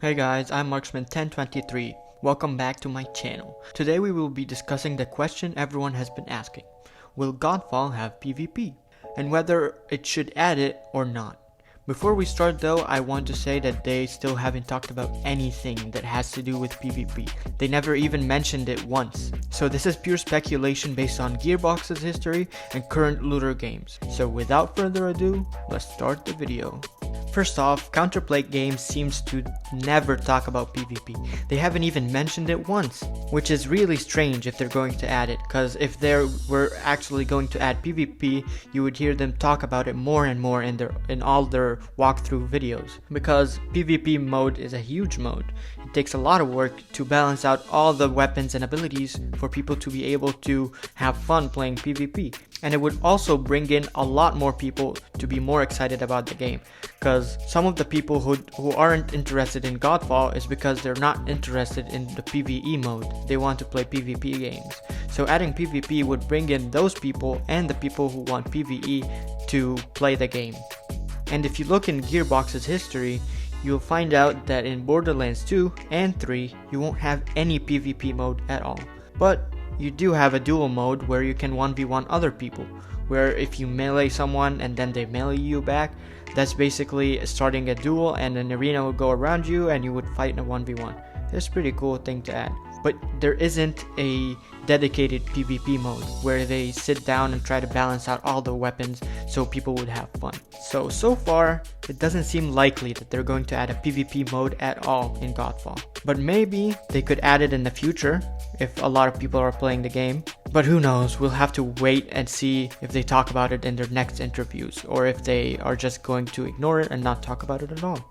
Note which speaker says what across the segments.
Speaker 1: Hey guys, I'm Marksman1023. Welcome back to my channel. Today we will be discussing the question everyone has been asking. Will Godfall have PvP? And whether it should add it or not. Before we start though, I want to say that they still haven't talked about anything that has to do with PvP. They never even mentioned it once. So this is pure speculation based on Gearboxes history and current looter games. So without further ado, let's start the video. First off, Counterplay Games seems to never talk about PvP. They haven't even mentioned it once, which is really strange if they're going to add it, because if they were actually going to add PvP, you would hear them talk about it more and more in all their walkthrough videos. Because PvP mode is a huge mode. It takes a lot of work to balance out all the weapons and abilities for people to be able to have fun playing PvP. And it would also bring in a lot more people to be more excited about the game, because some of the people who aren't interested in Godfall is because they're not interested in the PvE mode. They want to play PvP games. So adding PvP would bring in those people and the people who want PvE to play the game. And if you look in Gearbox's history, you'll find out that in Borderlands 2 and 3 you won't have any PvP mode at all. But you do have a duel mode where you can 1v1 other people, where if you melee someone and then they melee you back, that's basically starting a duel and an arena will go around you and you would fight in a 1v1. It's a pretty cool thing to add. But there isn't a dedicated PvP mode where they sit down and try to balance out all the weapons so people would have fun. So far, it doesn't seem likely that they're going to add a PvP mode at all in Godfall. But maybe they could add it in the future if a lot of people are playing the game. But who knows, we'll have to wait and see if they talk about it in their next interviews, or if they are just going to ignore it and not talk about it at all.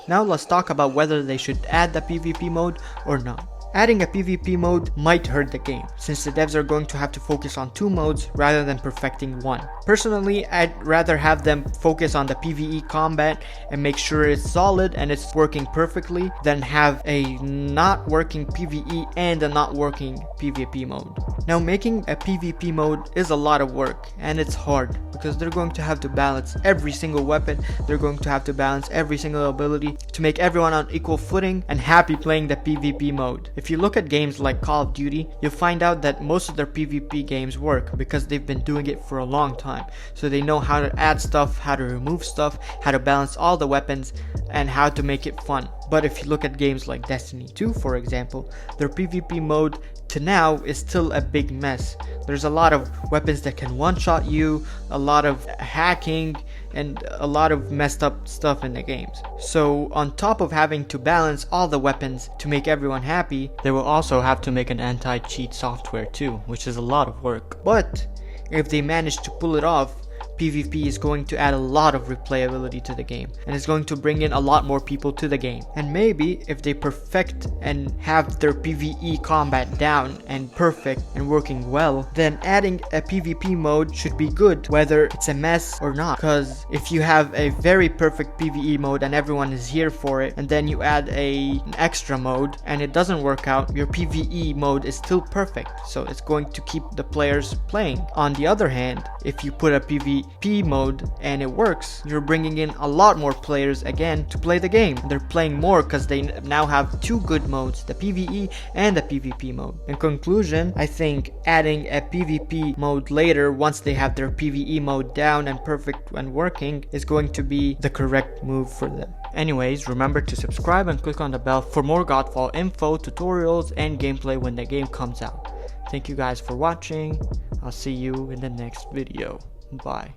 Speaker 1: Now let's talk about whether they should add the PvP mode or not. Adding a PvP mode might hurt the game, since the devs are going to have to focus on two modes rather than perfecting one. Personally, I'd rather have them focus on the PvE combat and make sure it's solid and it's working perfectly than have a not working PvE and a not working PvP mode. Now, making a PvP mode is a lot of work and it's hard because they're going to have to balance every single weapon, they're going to have to balance every single ability to make everyone on equal footing and happy playing the PvP mode. If you look at games like Call of Duty, you'll find out that most of their PvP games work because they've been doing it for a long time. So they know how to add stuff, how to remove stuff, how to balance all the weapons, and how to make it fun. But if you look at games like Destiny 2, for example, their PvP mode to now is still a big mess. There's a lot of weapons that can one-shot you, a lot of hacking, and a lot of messed up stuff in the games. So on top of having to balance all the weapons to make everyone happy, they will also have to make an anti-cheat software too, which is a lot of work. But if they manage to pull it off, PvP is going to add a lot of replayability to the game, and it's going to bring in a lot more people to the game. And maybe if they perfect and have their PvE combat down and perfect and working well, then adding a PvP mode should be good, whether it's a mess or not. Because if you have a very perfect PvE mode and everyone is here for it, and then you add an extra mode and it doesn't work out, your PvE mode is still perfect, so it's going to keep the players playing. On the other hand, if you put a PvP mode and it works, you're bringing in a lot more players again to play the game. They're playing more because they now have two good modes, the PvE and the PvP mode. In conclusion, I think adding a PvP mode later, once they have their PvE mode down and perfect and working, is going to be the correct move for them. Anyways, remember to subscribe and click on the bell for more Godfall info, tutorials, and gameplay when the game comes out. Thank you guys for watching. I'll see you in the next video. Bye.